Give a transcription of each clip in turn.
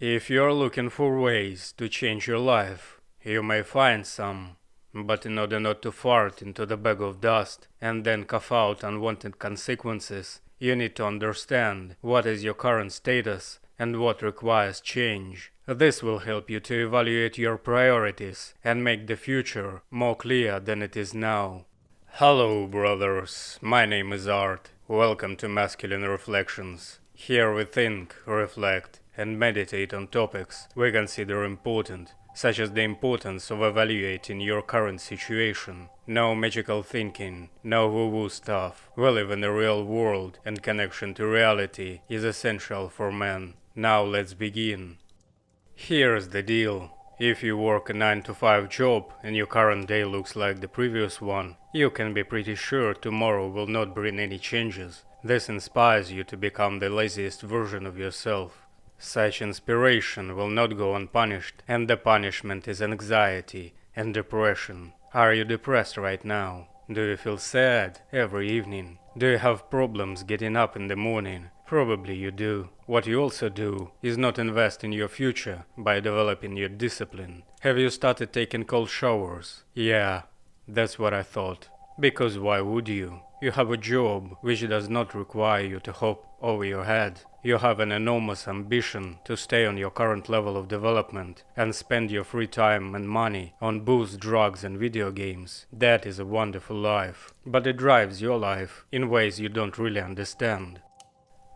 If you're looking for ways to change your life, you may find some. But in order not to fart into the bag of dust and then cough out unwanted consequences, you need to understand what is your current status and what requires change. This will help you to evaluate your priorities and make the future more clear than it is now. Hello, brothers. My name is Art. Welcome to Masculine Reflections. Here we think, reflect, and meditate on topics we consider important, such as the importance of evaluating your current situation. No magical thinking, no woo-woo stuff. We live in the real world, and connection to reality is essential for man. Now let's begin. Here's the deal. If you work a 9-to-5 job and your current day looks like the previous one, you can be pretty sure tomorrow will not bring any changes. This inspires you to become the laziest version of yourself. Such inspiration will not go unpunished, and the punishment is anxiety and depression. Are you depressed right now? Do you feel sad every evening? Do you have problems getting up in the morning? Probably you do. What you also do is not invest in your future by developing your discipline. Have you started taking cold showers? Yeah, that's what I thought. Because why would you? You have a job which does not require you to hop over your head. You have an enormous ambition to stay on your current level of development and spend your free time and money on booze, drugs and video games. That is a wonderful life, but it drives your life in ways you don't really understand.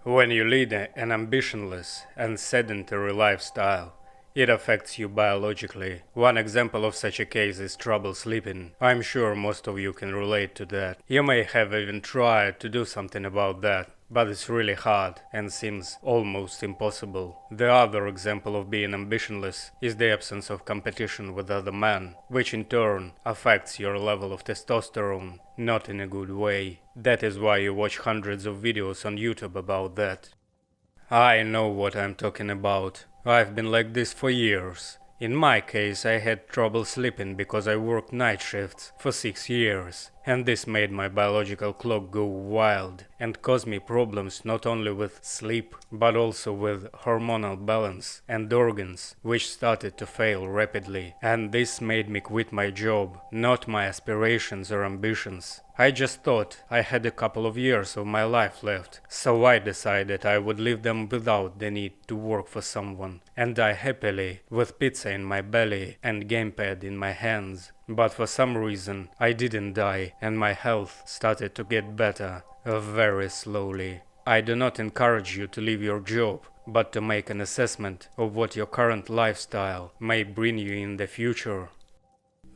When you lead an ambitionless and sedentary lifestyle, it affects you biologically. One example of such a case is trouble sleeping. I'm sure most of you can relate to that. You may have even tried to do something about that, but it's really hard and seems almost impossible. The other example of being ambitionless is the absence of competition with other men, which in turn affects your level of testosterone, not in a good way. That is why you watch hundreds of videos on YouTube about that. I know what I'm talking about. I've been like this for years. In my case, I had trouble sleeping because I worked night shifts for 6 years, and this made my biological clock go wild and caused me problems not only with sleep, but also with hormonal balance and organs, which started to fail rapidly. And this made me quit my job, not my aspirations or ambitions. I just thought I had a couple of years of my life left, so I decided I would live them without the need to work for someone, and die happily with pizza in my belly and gamepad in my hands. But for some reason I didn't die, and my health started to get better, very slowly. I do not encourage you to leave your job, but to make an assessment of what your current lifestyle may bring you in the future.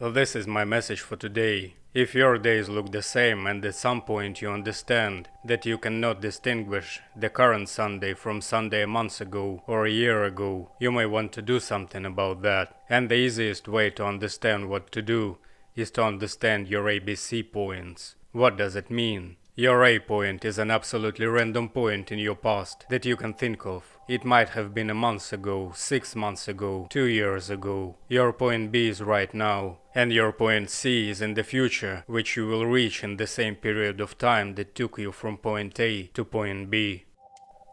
This is my message for today. If your days look the same and at some point you understand that you cannot distinguish the current Sunday from Sunday a month ago or a year ago, you may want to do something about that. And the easiest way to understand what to do is to understand your ABC points. What does it mean? Your A point is an absolutely random point in your past that you can think of. It might have been a month ago, 6 months ago, 2 years ago. Your point B is right now, and your point C is in the future, which you will reach in the same period of time that took you from point A to point B.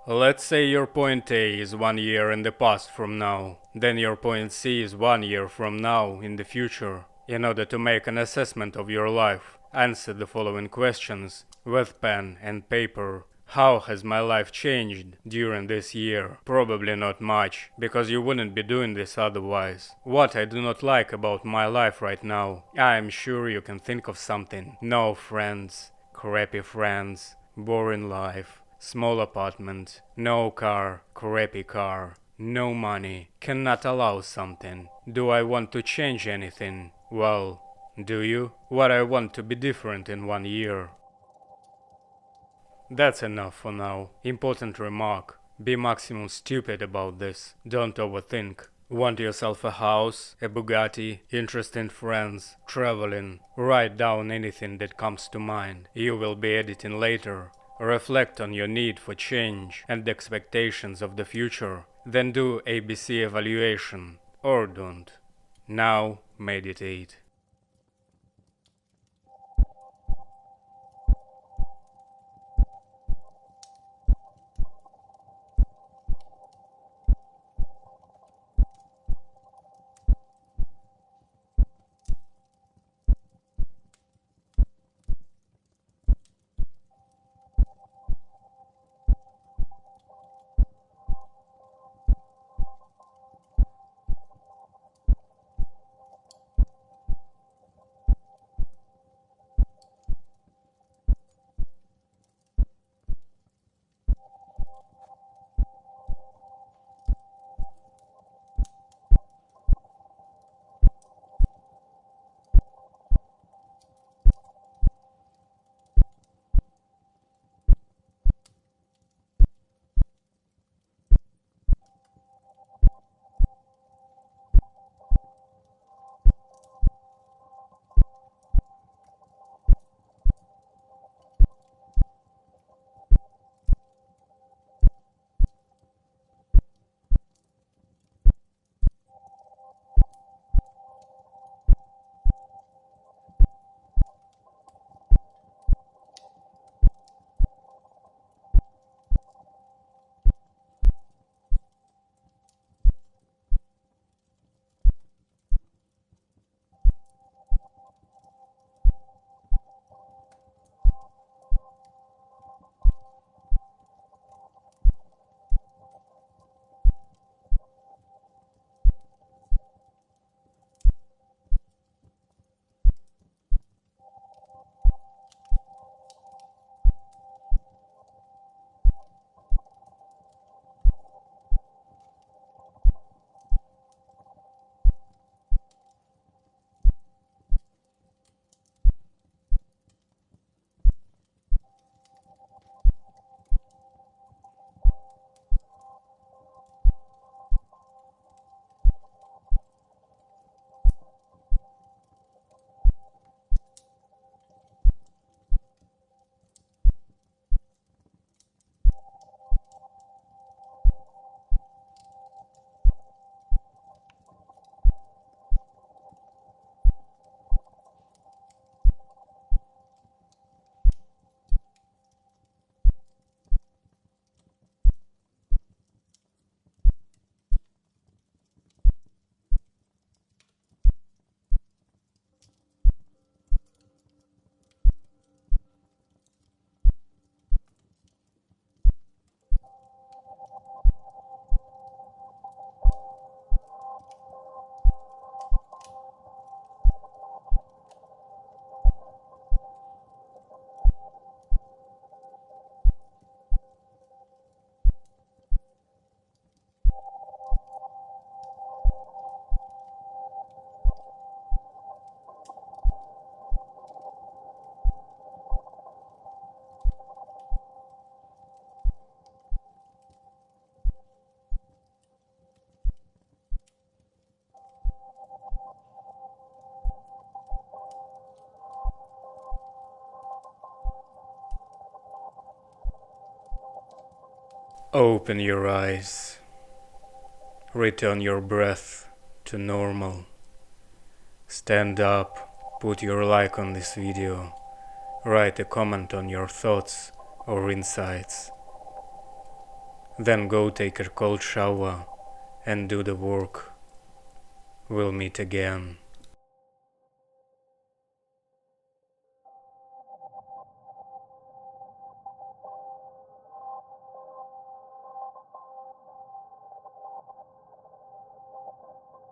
Let's say your point A is 1 year in the past from now, then your point C is 1 year from now in the future. In order to make an assessment of your life, answer the following questions with pen and paper. How has my life changed during this year? Probably not much, because you wouldn't be doing this otherwise. What I do not like about my life right now? I'm sure you can think of something. No friends, crappy friends, boring life, small apartment, no car, crappy car, no money, cannot allow something. Do I want to change anything? Well, do you? What I want to be different in 1 year. That's enough for now. Important remark. Be maximum stupid about this. Don't overthink. Want yourself a house, a Bugatti, interesting friends, traveling. Write down anything that comes to mind. You will be editing later. Reflect on your need for change and the expectations of the future. Then do ABC evaluation. Or don't. Now meditate. Open your eyes. Return your breath to normal. Stand up. Put your like on this video. Write a comment on your thoughts or insights. Then go take a cold shower and do the work. We'll meet again.